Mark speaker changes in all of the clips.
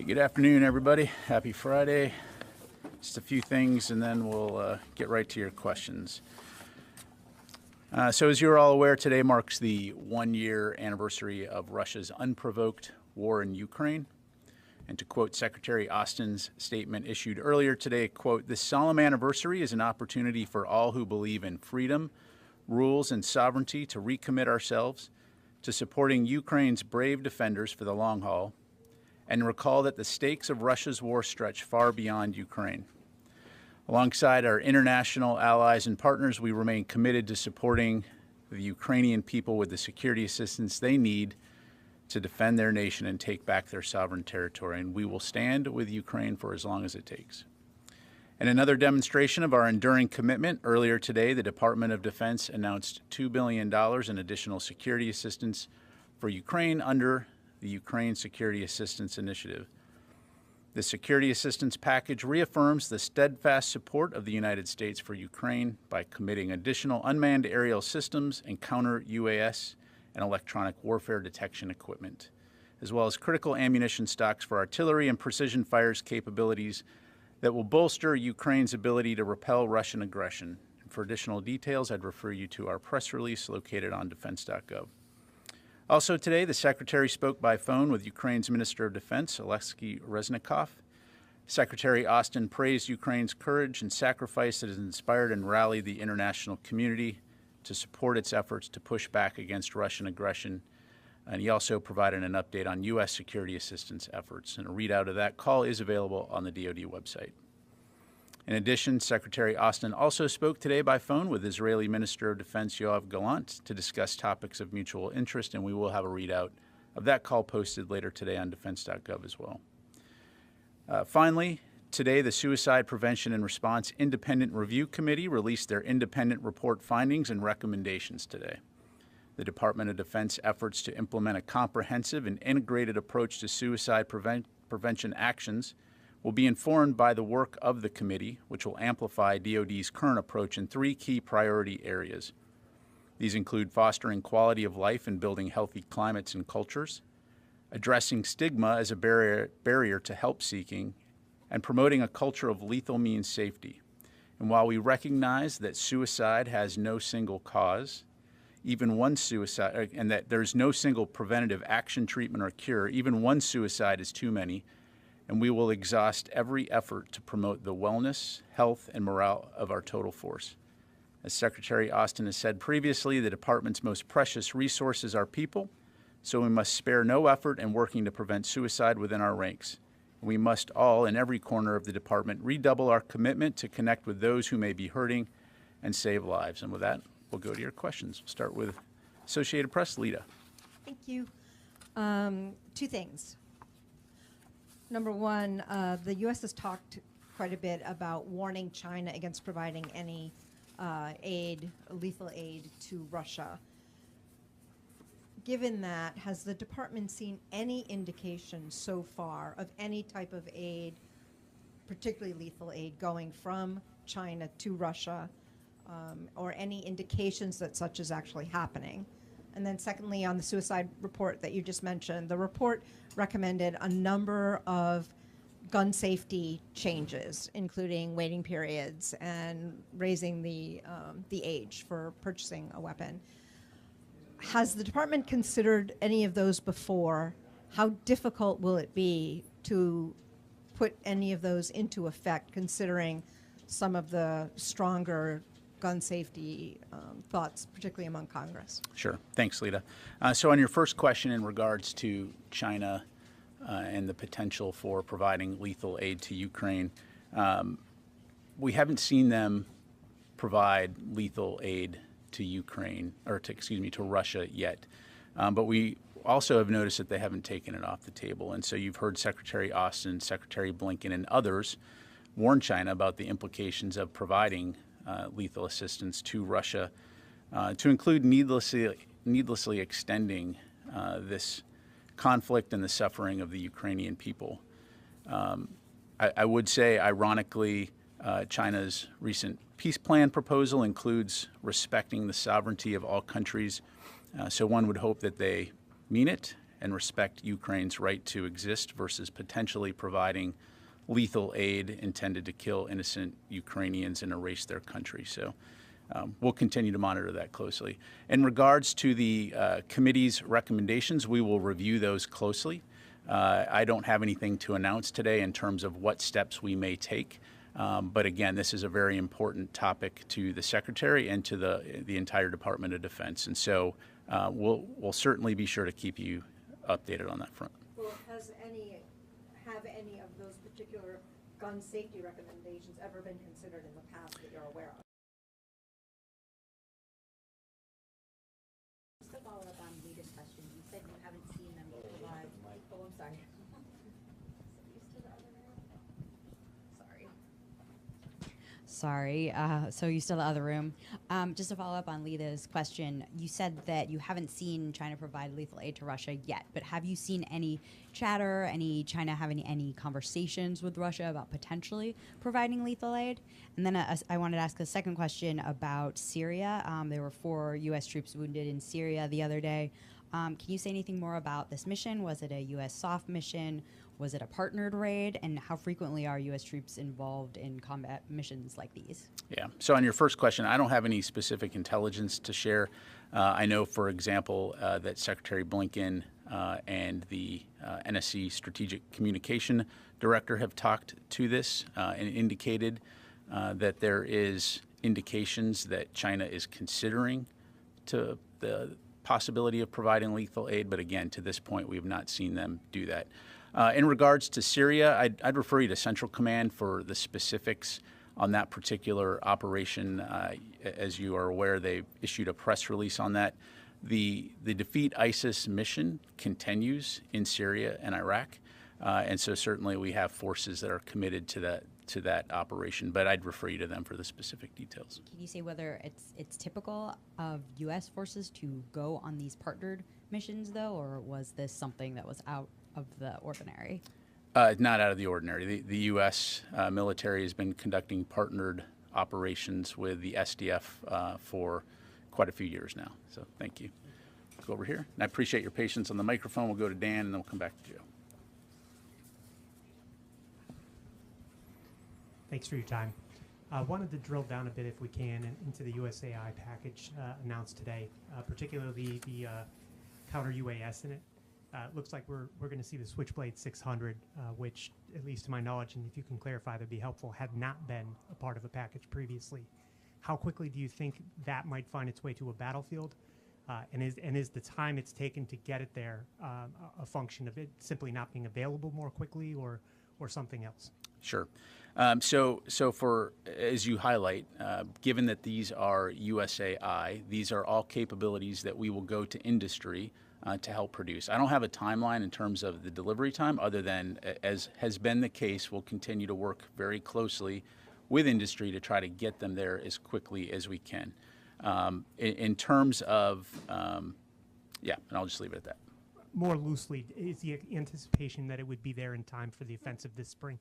Speaker 1: Hey, good afternoon, everybody. Happy Friday. Just a few things, and then we'll get right to your questions. So as you're all aware, today marks the one-year anniversary of Russia's unprovoked war in Ukraine. And to quote Secretary Austin's statement issued earlier today, quote, "This solemn anniversary is an opportunity for all who believe in freedom, rules, and sovereignty to recommit ourselves to supporting Ukraine's brave defenders for the long haul, and recall that the stakes of Russia's war stretch far beyond Ukraine. Alongside our international allies and partners, we remain committed to supporting the Ukrainian people with the security assistance they need to defend their nation and take back their sovereign territory, and we will stand with Ukraine for as long as it takes." And another demonstration of our enduring commitment, earlier today, the Department of Defense announced $2 billion in additional security assistance for Ukraine under the Ukraine Security Assistance Initiative. The security assistance package reaffirms the steadfast support of the United States for Ukraine by committing additional unmanned aerial systems and counter-UAS and electronic warfare detection equipment, as well as critical ammunition stocks for artillery and precision fires capabilities that will bolster Ukraine's ability to repel Russian aggression. For additional details, I'd refer you to our press release located on defense.gov. Also today, the Secretary spoke by phone with Ukraine's Minister of Defense, Oleksiy Reznikov. Secretary Austin praised Ukraine's courage and sacrifice that has inspired and rallied the international community to support its efforts to push back against Russian aggression. And he also provided an update on U.S. security assistance efforts. And a readout of that call is available on the DoD website. In addition, Secretary Austin also spoke today by phone with Israeli Minister of Defense Yoav Gallant to discuss topics of mutual interest, and we will have a readout of that call posted later today on defense.gov as well. Finally, today the Suicide Prevention and Response Independent Review Committee released their independent report findings and recommendations today. The Department of Defense efforts to implement a comprehensive and integrated approach to suicide prevention actions will be informed by the work of the committee, which will amplify DoD's current approach in three key priority areas. These include fostering quality of life and building healthy climates and cultures, addressing stigma as a barrier to help seeking, and promoting a culture of lethal means safety. And while we recognize that suicide has no single cause, even one suicide, and that there's no single preventative action, treatment, or cure, even one suicide is too many, and we will exhaust every effort to promote the wellness, health, and morale of our total force. As Secretary Austin has said previously, the Department's most precious resource is our people, so we must spare no effort in working to prevent suicide within our ranks. We must all, in every corner of the Department, redouble our commitment to connect with those who may be hurting and save lives. And with that, we'll go to your questions. We'll start with Associated Press, Lita.
Speaker 2: Thank you. Two things. Number one, the U.S. has talked quite a bit about warning China against providing any lethal aid to Russia. Given that, has the department seen any indication so far of any type of aid, particularly lethal aid, going from China to Russia, or any indications that such is actually happening? And then secondly, on the suicide report that you just mentioned, the report recommended a number of gun safety changes, including waiting periods and raising the age for purchasing a weapon. Has the department considered any of those before? How difficult will it be to put any of those into effect, considering some of the stronger gun safety thoughts, particularly among Congress?
Speaker 1: Sure. Thanks, Lita. So on your first question in regards to China and the potential for providing lethal aid to Ukraine, we haven't seen them provide lethal aid to Ukraine, or to Russia yet. But we also have noticed that they haven't taken it off the table. And so you've heard Secretary Austin, Secretary Blinken, and others warn China about the implications of providing lethal assistance to Russia, to include needlessly extending this conflict and the suffering of the Ukrainian people. I would say, ironically, China's recent peace plan proposal includes respecting the sovereignty of all countries. So one would hope that they mean it and respect Ukraine's right to exist versus potentially providing lethal aid intended to kill innocent Ukrainians and erase their country. So we'll continue to monitor that closely. In regards to the committee's recommendations, we will review those closely. I don't have anything to announce today in terms of what steps we may take. But again, this is a very important topic to the Secretary and to the entire Department of Defense. And so we'll certainly be sure to keep you updated on that front.
Speaker 2: Well, have any of those particular gun safety recommendations ever been considered in the past that you're aware of?
Speaker 3: Just to follow up on Rita's question, you said you haven't seen them provide. Oh, I'm sorry. Sorry. So you still in the other room. Just to follow up on Lita's question, you said that you haven't seen China provide lethal aid to Russia yet, but have you seen any chatter, any China having any conversations with Russia about potentially providing lethal aid? And then I wanted to ask a second question about Syria. There were 4 U.S. troops wounded in Syria the other day. Can you say anything more about this mission? Was it a U.S. soft mission? Was it a partnered raid? And how frequently are U.S. troops involved in combat missions like these?
Speaker 1: Yeah. So on your first question, I don't have any specific intelligence to share. I know, for example, that Secretary Blinken and the NSC Strategic Communication Director have talked to this and indicated that there is indications that China is considering to the possibility of providing lethal aid. But again, to this point, we have not seen them do that. In regards to Syria, I'd refer you to Central Command for the specifics on that particular operation. As you are aware, they issued a press release on that. The Defeat ISIS mission continues in Syria and Iraq, and so certainly we have forces that are committed to that operation, but I'd refer you to them for the specific details.
Speaker 3: Can you say whether it's typical of U.S. forces to go on these partnered missions, though, or was this something that was out of the ordinary?
Speaker 1: Not out of the ordinary. The U.S. Military has been conducting partnered operations with the SDF for quite a few years now. So thank you. Go over here. And I appreciate your patience on the microphone. We'll go to Dan, and then we'll come back to Joe.
Speaker 4: Thanks for your time. I wanted to drill down a bit, if we can, into the USAI package announced today, particularly the counter UAS in it. It looks like we're going to see the Switchblade 600, which, at least to my knowledge, and if you can clarify, that'd be helpful, had not been a part of a package previously. How quickly do you think that might find its way to a battlefield? And is the time it's taken to get it there a function of it simply not being available more quickly, or something else?
Speaker 1: Sure. So for, as you highlight, given that these are USAI, these are all capabilities that we will go to industry to help produce. I don't have a timeline in terms of the delivery time, other than, as has been the case, we'll continue to work very closely with industry to try to get them there as quickly as we can. In terms of, yeah, and I'll just leave it at that.
Speaker 4: More loosely, is the anticipation that it would be there in time for the offensive this spring?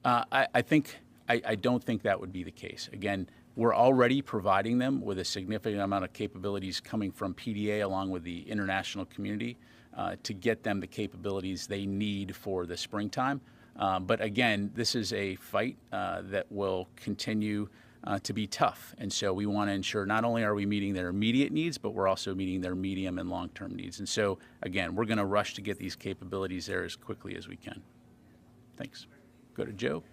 Speaker 1: I don't think that would be the case. Again, we're already providing them with a significant amount of capabilities coming from PDA along with the international community to get them the capabilities they need for the springtime. But again, this is a fight that will continue to be tough. And so we want to ensure not only are we meeting their immediate needs, but we're also meeting their medium and long-term needs. And so, again, we're going to rush to get these capabilities there as quickly as we can. Thanks. Go to Joe.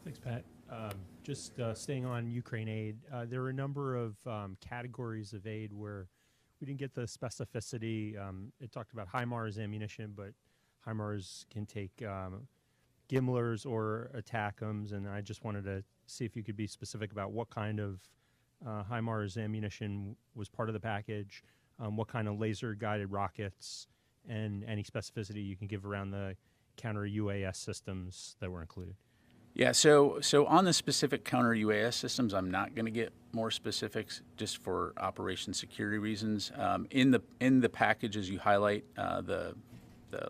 Speaker 5: Thanks, Pat. Just staying on Ukraine aid, there are a number of categories of aid where we didn't get the specificity. It talked about HIMARS ammunition, but HIMARS can take GIMLers or ATACMS, and I just wanted to see if you could be specific about what kind of HIMARS ammunition was part of the package, what kind of laser-guided rockets, and any specificity you can give around the counter-UAS systems that were included.
Speaker 1: Yeah, so on the specific counter-UAS systems, I'm not going to get more specifics just for operation security reasons. In the package, as you highlight, the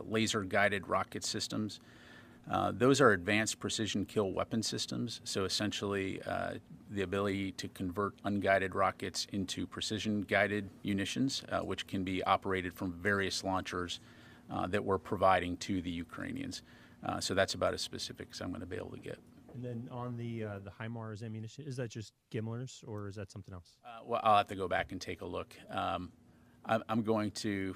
Speaker 1: laser-guided rocket systems, Those are advanced precision kill weapon systems. So essentially, the ability to convert unguided rockets into precision-guided munitions, which can be operated from various launchers that we're providing to the Ukrainians. So that's about as specific as I'm going to be able to get.
Speaker 5: And then on the HIMARS ammunition, is that just Gimlers or is that something else?
Speaker 1: Well, I'll have to go back and take a look. I'm going to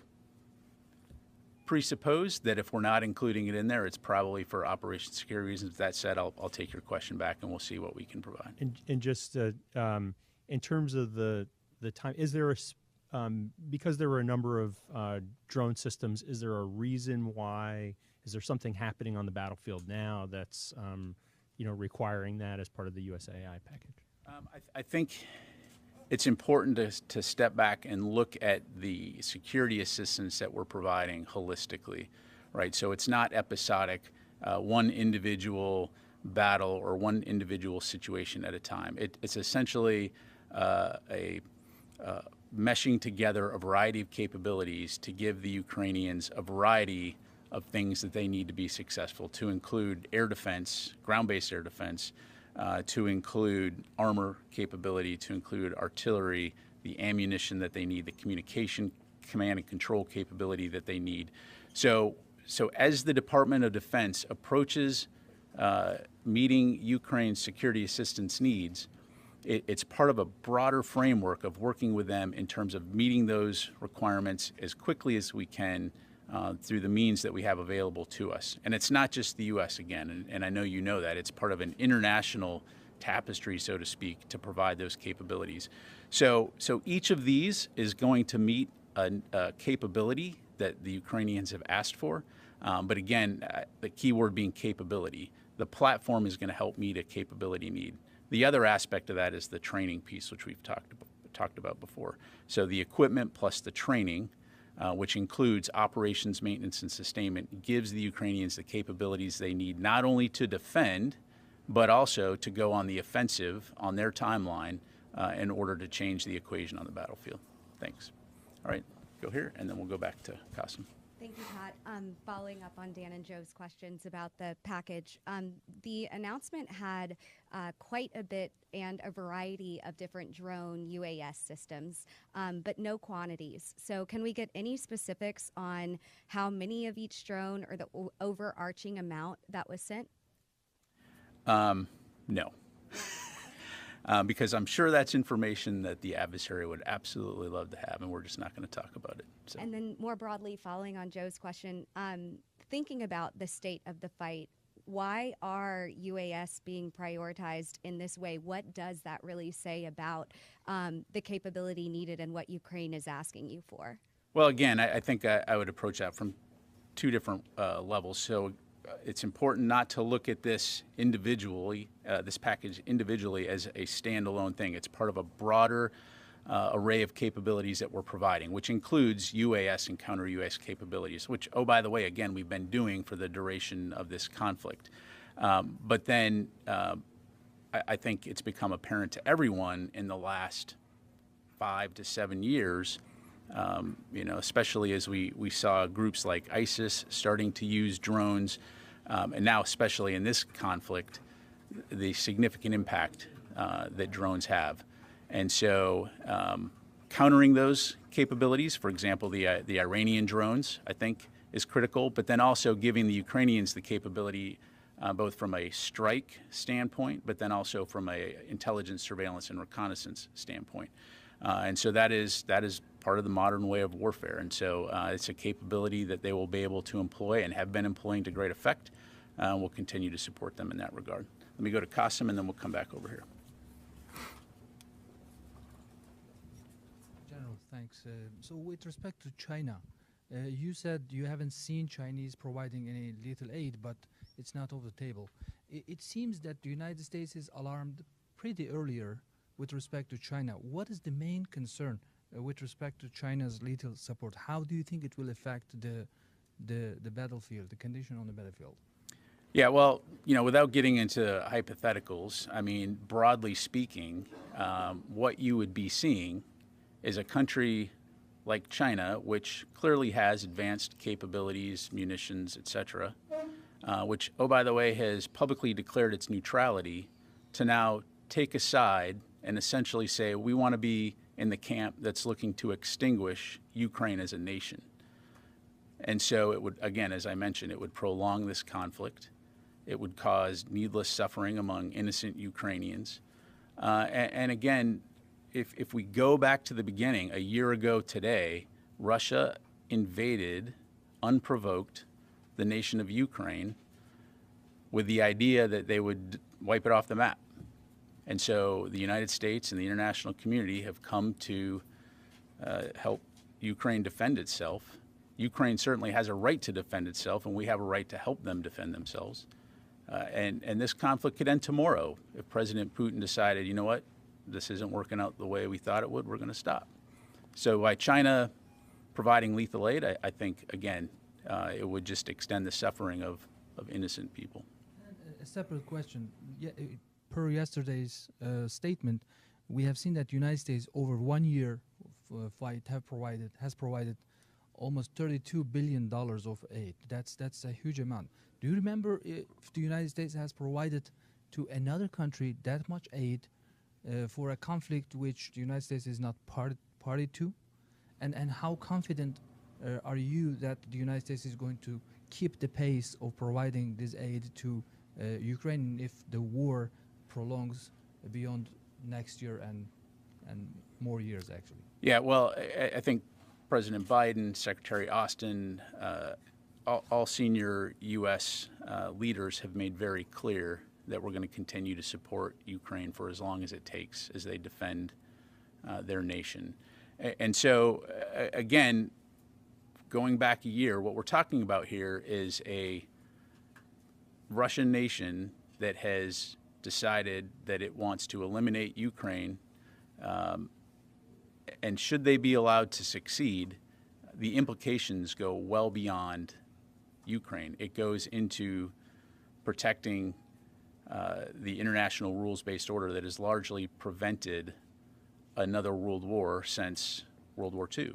Speaker 1: presuppose that if we're not including it in there, it's probably for operation security reasons. That said, I'll take your question back and we'll see what we can provide.
Speaker 5: And just in terms of the time, is there because there were a number of drone systems, is there a reason why? Is there something happening on the battlefield now that's requiring that as part of the USAI package?
Speaker 1: I think it's important to step back and look at the security assistance that we're providing holistically, right? So it's not episodic, one individual battle or one individual situation at a time. It's essentially a meshing together a variety of capabilities to give the Ukrainians a variety of things that they need to be successful, to include air defense, ground-based air defense, to include armor capability, to include artillery, the ammunition that they need, the communication, command and control capability that they need. So as the Department of Defense approaches meeting Ukraine's security assistance needs, it's part of a broader framework of working with them in terms of meeting those requirements as quickly as we can through the means that we have available to us. And it's not just the U.S. again, and I know you know that. It's part of an international tapestry, so to speak, to provide those capabilities. So each of these is going to meet a capability that the Ukrainians have asked for. But again, the key word being capability. The platform is going to help meet a capability need. The other aspect of that is the training piece, which we've talked about before. So the equipment plus the training, which includes operations, maintenance, and sustainment, gives the Ukrainians the capabilities they need not only to defend, but also to go on the offensive on their timeline in order to change the equation on the battlefield. Thanks. All right, go here, and then we'll go back to Qasim.
Speaker 6: Thank you, Pat. Following up on Dan and Joe's questions about the package, the announcement had quite a bit and a variety of different drone UAS systems, but no quantities. So can we get any specifics on how many of each drone or the overarching amount that was sent?
Speaker 1: No. Because I'm sure that's information that the adversary would absolutely love to have, and we're just not going to talk about it. So.
Speaker 6: And then more broadly, following on Joe's question, thinking about the state of the fight, why are UAS being prioritized in this way? What does that really say about the capability needed and what Ukraine is asking you for?
Speaker 1: Well, again, I think I would approach that from two different levels. So it's important not to look at this individually, this package individually as a standalone thing. It's part of a broader array of capabilities that we're providing, which includes UAS and counter-UAS capabilities, which, oh, by the way, again, we've been doing for the duration of this conflict. But then I think it's become apparent to everyone in the last 5 to 7 years, especially as we saw groups like ISIS starting to use drones, and now especially in this conflict, the significant impact that drones have. And so countering those capabilities, for example, the Iranian drones, I think is critical, but then also giving the Ukrainians the capability both from a strike standpoint, but then also from a intelligence, surveillance, and reconnaissance standpoint. And so that is part of the modern way of warfare. And so it's a capability that they will be able to employ and have been employing to great effect. We'll continue to support them in that regard. Let me go to Qasim, and then we'll come back over here.
Speaker 7: General, thanks. So with respect to China, you said you haven't seen Chinese providing any lethal aid, but it's not off the table. It seems that the United States is alarmed pretty earlier with respect to China. What is the main concern with respect to China's lethal support? How do you think it will affect the battlefield, the condition on the battlefield?
Speaker 1: Yeah, well, without getting into hypotheticals, I mean, broadly speaking, what you would be seeing is a country like China, which clearly has advanced capabilities, munitions, et cetera, which, oh, by the way, has publicly declared its neutrality, to now take a side and essentially say we want to be in the camp that's looking to extinguish Ukraine as a nation. And so it would, again, as I mentioned, it would prolong this conflict. It would cause needless suffering among innocent Ukrainians. And again, if we go back to the beginning, a year ago today, Russia invaded, unprovoked, the nation of Ukraine with the idea that they would wipe it off the map. And so the United States and the international community have come to help Ukraine defend itself. Ukraine certainly has a right to defend itself, and we have a right to help them defend themselves. And this conflict could end tomorrow if President Putin decided, you know what, this isn't working out the way we thought it would, we're going to stop. So by China providing lethal aid, I think, again, it would just extend the suffering of innocent people.
Speaker 7: A separate question. Per yesterday's statement, we have seen that the United States, over 1 year fight, has provided almost $32 billion of aid. That's a huge amount. Do you remember if the United States has provided to another country that much aid for a conflict which the United States is not party to? And how confident are you that the United States is going to keep the pace of providing this aid to Ukraine if the war prolongs beyond next year and more years, actually?
Speaker 1: Yeah, well, I think President Biden, Secretary Austin, all senior U.S. leaders have made very clear that we're going to continue to support Ukraine for as long as it takes as they defend their nation. And so, again, going back a year, what we're talking about here is a Russian nation that has decided that it wants to eliminate Ukraine. And should they be allowed to succeed, the implications go well beyond Ukraine. It goes into protecting the international rules-based order that has largely prevented another world war since World War II.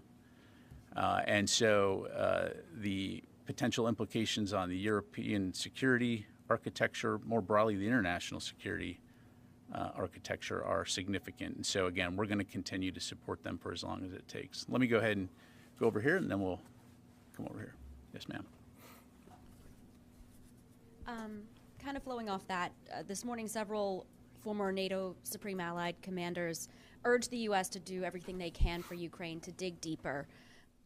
Speaker 1: And so the potential implications on the European security architecture, more broadly the international security architecture, are significant. And so, again, we're going to continue to support them for as long as it takes. Let me go ahead and go over here, and then we'll come over here. Yes, ma'am.
Speaker 8: Kind of flowing off that, this morning several former NATO Supreme Allied commanders urged the U.S. to do everything they can for Ukraine to dig deeper.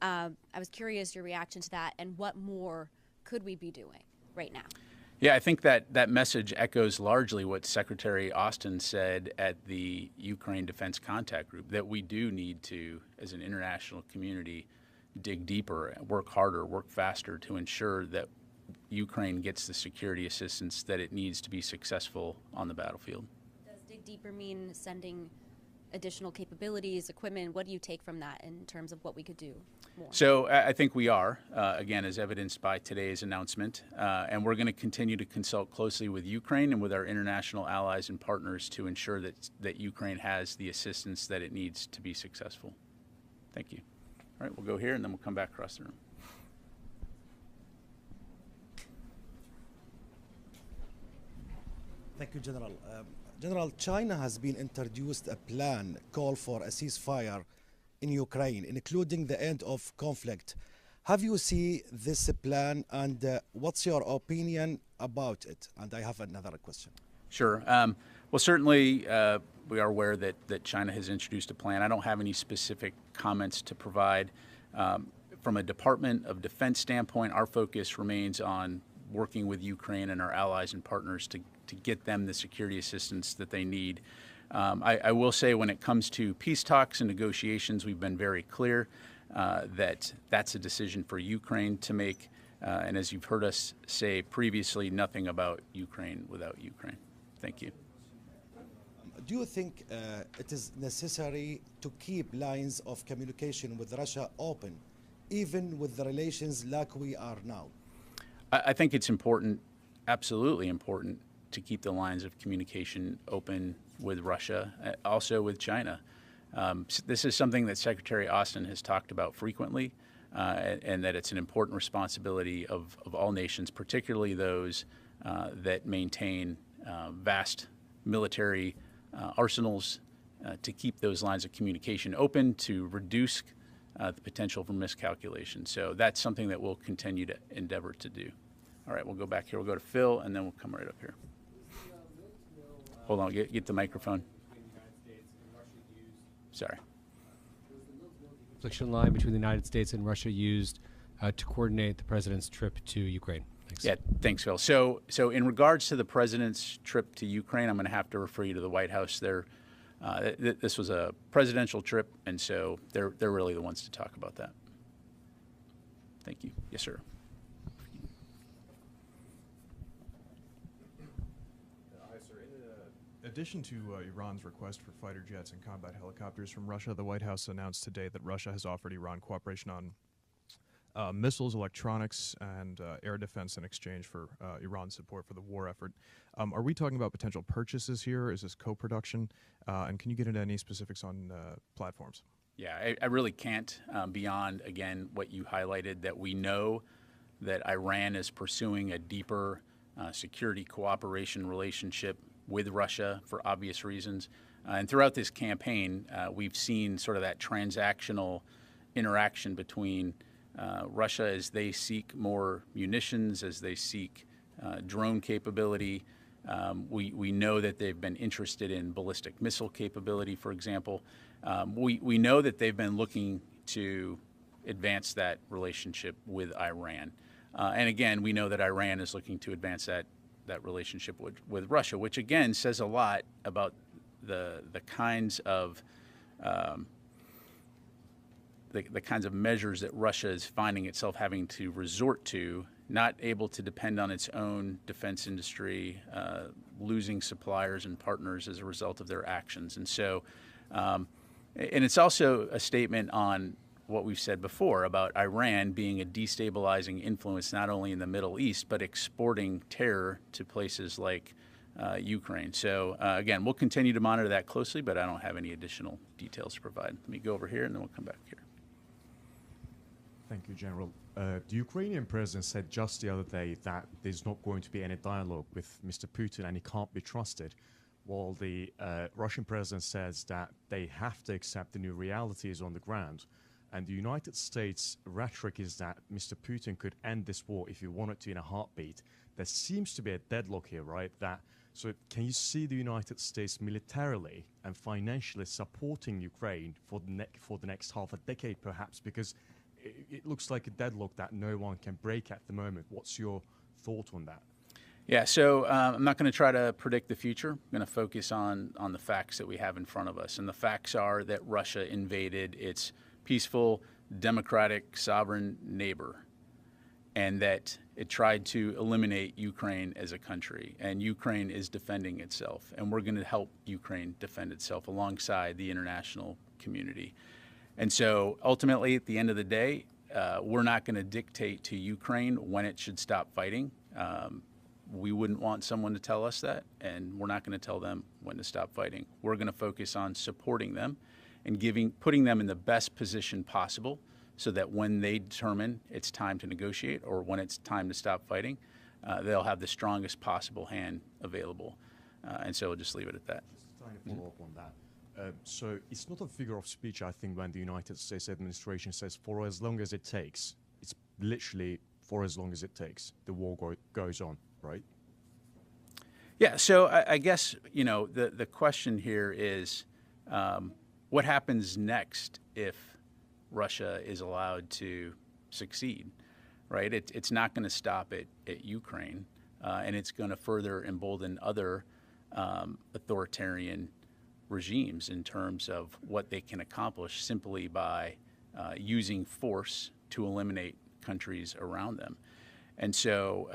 Speaker 8: I was curious your reaction to that, and what more could we be doing right now?
Speaker 1: Yeah, I think that message echoes largely what Secretary Austin said at the Ukraine Defense Contact Group, that we do need to, as an international community, dig deeper, work harder, work faster to ensure that Ukraine gets the security assistance that it needs to be successful on the battlefield.
Speaker 8: Does dig deeper mean sending additional capabilities, equipment? What do you take from that in terms of what we could do more?
Speaker 1: So I think we are, again, as evidenced by today's announcement, and we're going to continue to consult closely with Ukraine and with our international allies and partners to ensure that Ukraine has the assistance that it needs to be successful. Thank you. All right, we'll go here, and then we'll come back across the room.
Speaker 9: Thank you, General. General, China has been introduced a plan call for a ceasefire in Ukraine, including the end of conflict. Have you seen this plan, and what's your opinion about it? And I have another question.
Speaker 1: Sure. Well, certainly we are aware that China has introduced a plan. I don't have any specific comments to provide. From a Department of Defense standpoint, our focus remains on working with Ukraine and our allies and partners to get them the security assistance that they need. I will say when it comes to peace talks and negotiations, we've been very clear that that's a decision for Ukraine to make. And as you've heard us say previously, nothing about Ukraine without Ukraine. Thank you.
Speaker 9: Do you think it is necessary to keep lines of communication with Russia open, even with the relations like we are now?
Speaker 1: I think it's important, absolutely important, to keep the lines of communication open with Russia, also with China. This is something that Secretary Austin has talked about frequently. and that it's an important responsibility of all nations, particularly those that maintain vast military arsenals, to keep those lines of communication open to reduce the potential for miscalculation. So that's something that we'll continue to endeavor to do. All right, we'll go back here. We'll go to Phil, and then we'll come right up here. Hold on, get the microphone. Sorry.
Speaker 10: Confliction line between the United States and Russia used to coordinate the president's trip to Ukraine? Thanks.
Speaker 1: Yeah, thanks, Phil. So in regards to the president's trip to Ukraine, I'm going to have to refer you to the White House. This was a presidential trip, and so they're really the ones to talk about that. Thank you. Yes, sir.
Speaker 11: Hi, sir. In addition to Iran's request for fighter jets and combat helicopters from Russia, the White House announced today that Russia has offered Iran cooperation on missiles, electronics, and air defense in exchange for Iran's support for the war effort. Are we talking about potential purchases here? Is this co-production? And can you get into any specifics on platforms?
Speaker 1: Yeah, I really can't beyond, again, what you highlighted, that we know that Iran is pursuing a deeper security cooperation relationship with Russia for obvious reasons. And throughout this campaign, we've seen sort of that transactional interaction between Russia as they seek more munitions, as they seek drone capability. We know that they've been interested in ballistic missile capability, for example. We know that they've been looking to advance that relationship with Iran. And again, we know that Iran is looking to advance that relationship with Russia, which again says a lot about the kinds of the kinds of measures that Russia is finding itself having to resort to, not able to depend on its own defense industry, losing suppliers and partners as a result of their actions. And so, and it's also a statement on what we've said before about Iran being a destabilizing influence not only in the Middle East, but exporting terror to places like Ukraine. So again, we'll continue to monitor that closely, but I don't have any additional details to provide. Let me go over here and then we'll come back here.
Speaker 12: Thank you, General. The Ukrainian president said just the other day that there's not going to be any dialogue with Mr. Putin and he can't be trusted, while the Russian president says that they have to accept the new realities on the ground. And the United States rhetoric is that Mr. Putin could end this war if he wanted to in a heartbeat. There seems to be a deadlock here, right? So can you see the United States militarily and financially supporting Ukraine for the next half a decade, perhaps? Because it looks like a deadlock that no one can break at the moment. What's your thought on that?
Speaker 1: Yeah, so I'm not going to try to predict the future. I'm going to focus on the facts that we have in front of us. And the facts are that Russia invaded its peaceful, democratic, sovereign neighbor, and that it tried to eliminate Ukraine as a country. And Ukraine is defending itself. And we're going to help Ukraine defend itself alongside the international community. And so ultimately, at the end of the day, we're not going to dictate to Ukraine when it should stop fighting. We wouldn't want someone to tell us that, and we're not going to tell them when to stop fighting. We're going to focus on supporting them and putting them in the best position possible so that when they determine it's time to negotiate or when it's time to stop fighting, they'll have the strongest possible hand available. And so we'll just leave it at that.
Speaker 12: Just trying to follow up on that. So it's not a figure of speech, I think, when the United States administration says for as long as it takes. It's literally for as long as it takes. The war goes on, right?
Speaker 1: Yeah, so I guess, the question here is what happens next if Russia is allowed to succeed, right? It's not going to stop at Ukraine, and it's going to further embolden other authoritarian regimes in terms of what they can accomplish simply by using force to eliminate countries around them. And so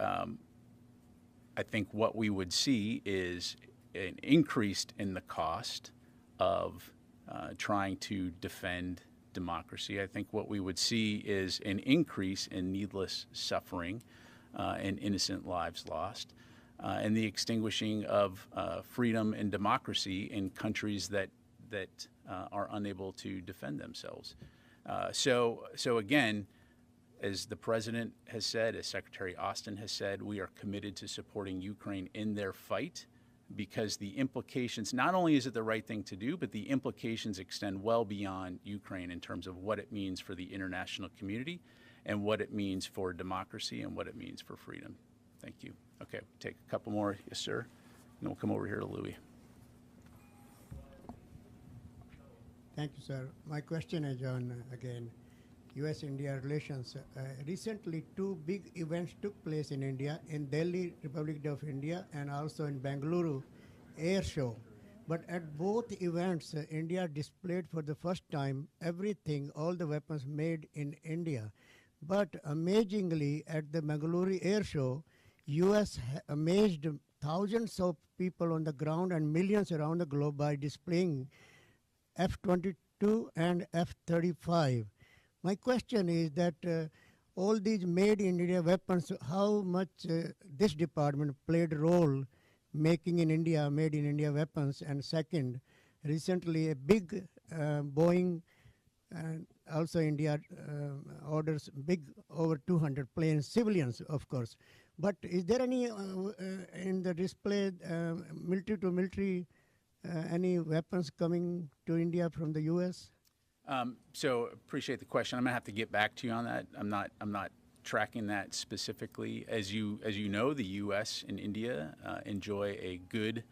Speaker 1: I think what we would see is an increase in the cost of trying to defend democracy. I think what we would see is an increase in needless suffering and innocent lives lost. And the extinguishing of freedom and democracy in countries that are unable to defend themselves. So again, as the president has said, as Secretary Austin has said, we are committed to supporting Ukraine in their fight, because the implications, not only is it the right thing to do, but the implications extend well beyond Ukraine in terms of what it means for the international community and what it means for democracy and what it means for freedom. Thank you. Okay, take a couple more. Yes, sir. And then we'll come over here to Louis.
Speaker 13: Thank you, sir. My question is on, again, U.S.-India relations. Recently, two big events took place in India, in Delhi, Republic of India, and also in Bengaluru Air Show. But at both events, India displayed for the first time everything, all the weapons made in India. But amazingly, at the Bengaluru Air Show, U.S. amazed thousands of people on the ground and millions around the globe by displaying F-22 and F-35. My question is that all these made in India weapons, how much this department played a role making in India, made in India weapons? And second, recently a big Boeing and also India orders big over 200 planes, civilians of course. But is there any in the display military to military any weapons coming to India from the U.S.?
Speaker 1: So appreciate the question. I'm gonna have to get back to you on that. I'm not tracking that specifically. As you know, the U.S. and India enjoy a good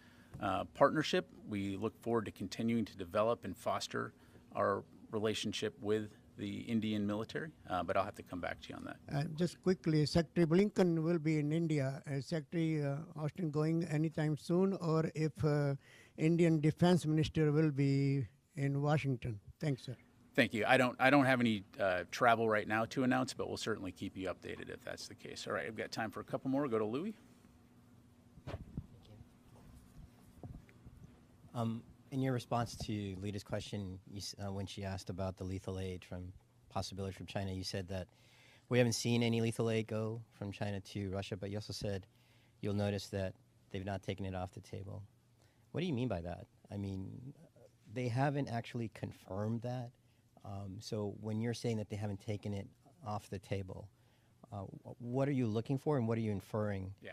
Speaker 1: partnership. We look forward to continuing to develop and foster our relationship with the Indian military, but I'll have to come back to you on that.
Speaker 13: Just quickly, Secretary Blinken will be in India. Is Secretary Austin going anytime soon, or if Indian Defense Minister will be in Washington? Thanks, sir.
Speaker 1: Thank you. I don't have any travel right now to announce, but we'll certainly keep you updated if that's the case. All right, I've got time for a couple more. Go to Louis.
Speaker 14: In your response to Lita's question, when she asked about the lethal aid possibility from China, you said that we haven't seen any lethal aid go from China to Russia, but you also said you'll notice that they've not taken it off the table. What do you mean by that? I mean, they haven't actually confirmed that. So when you're saying that they haven't taken it off the table, what are you looking for and what are you inferring?
Speaker 1: Yeah.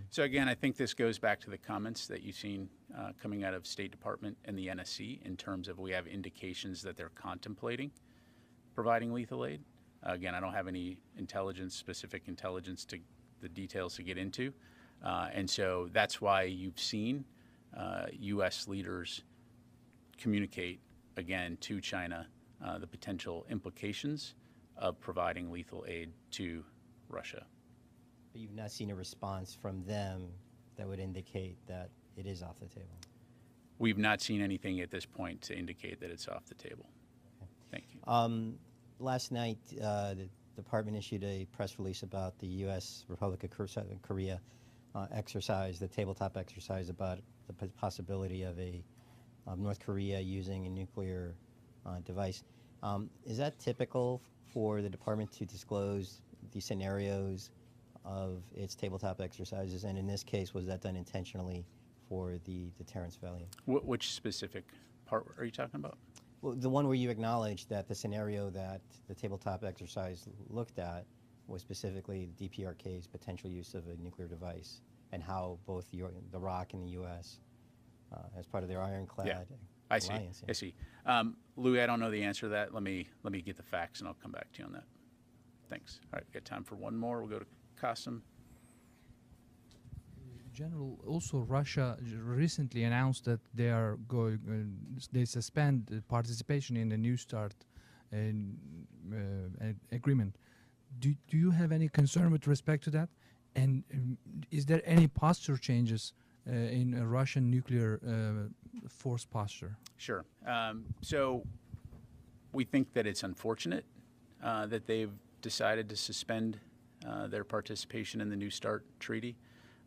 Speaker 1: So again, I think this goes back to the comments that you've seen coming out of State Department and the NSC in terms of we have indications that they're contemplating providing lethal aid. Again, I don't have any specific intelligence to the details to get into. And so that's why you've seen U.S. leaders communicate again to China the potential implications of providing lethal aid to Russia.
Speaker 14: But you've not seen a response from them that would indicate that it is off the table?
Speaker 1: We've not seen anything at this point to indicate that it's off the table. Okay. Thank you.
Speaker 14: Last night, the department issued a press release about the U.S. Republic of Korea exercise, the tabletop exercise about the possibility of North Korea using a nuclear device. Is that typical for the department to disclose the scenarios of its tabletop exercises? And in this case, was that done intentionally for the deterrence value?
Speaker 1: Which specific part are you talking about?
Speaker 14: Well, the one where you acknowledged that the scenario that the tabletop exercise looked at was specifically DPRK's potential use of a nuclear device, and how both the ROC and the U.S. As part of their ironclad alliance.
Speaker 1: I see. Louis, I don't know the answer to that. Let me get the facts, and I'll come back to you on that. Thanks. All right, we've got time for one more. We'll go to Qasim.
Speaker 7: General, also Russia recently announced that they are going, they suspend participation in the New START agreement. Do you have any concern with respect to that? And is there any posture changes in Russian nuclear force posture?
Speaker 1: Sure. So we think that it's unfortunate that they've decided to suspend their participation in the New START treaty.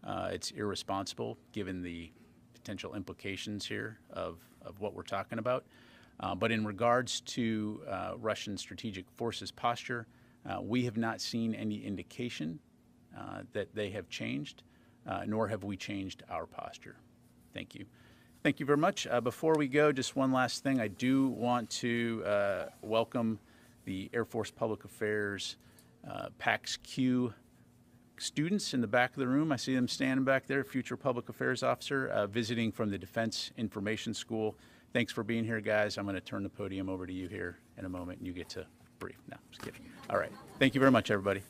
Speaker 1: It's irresponsible given the potential implications here of what we're talking about. But in regards to Russian strategic forces posture, we have not seen any indication that they have changed, nor have we changed our posture. Thank you. Thank you very much. Before we go, just one last thing. I do want to welcome the Air Force Public Affairs PAX Q students in the back of the room. I see them standing back there, future public affairs officer, visiting from the Defense Information School. Thanks for being here, guys. I'm going to turn the podium over to you here in a moment, and you get to brief. No, just kidding. All right. Thank you very much, everybody.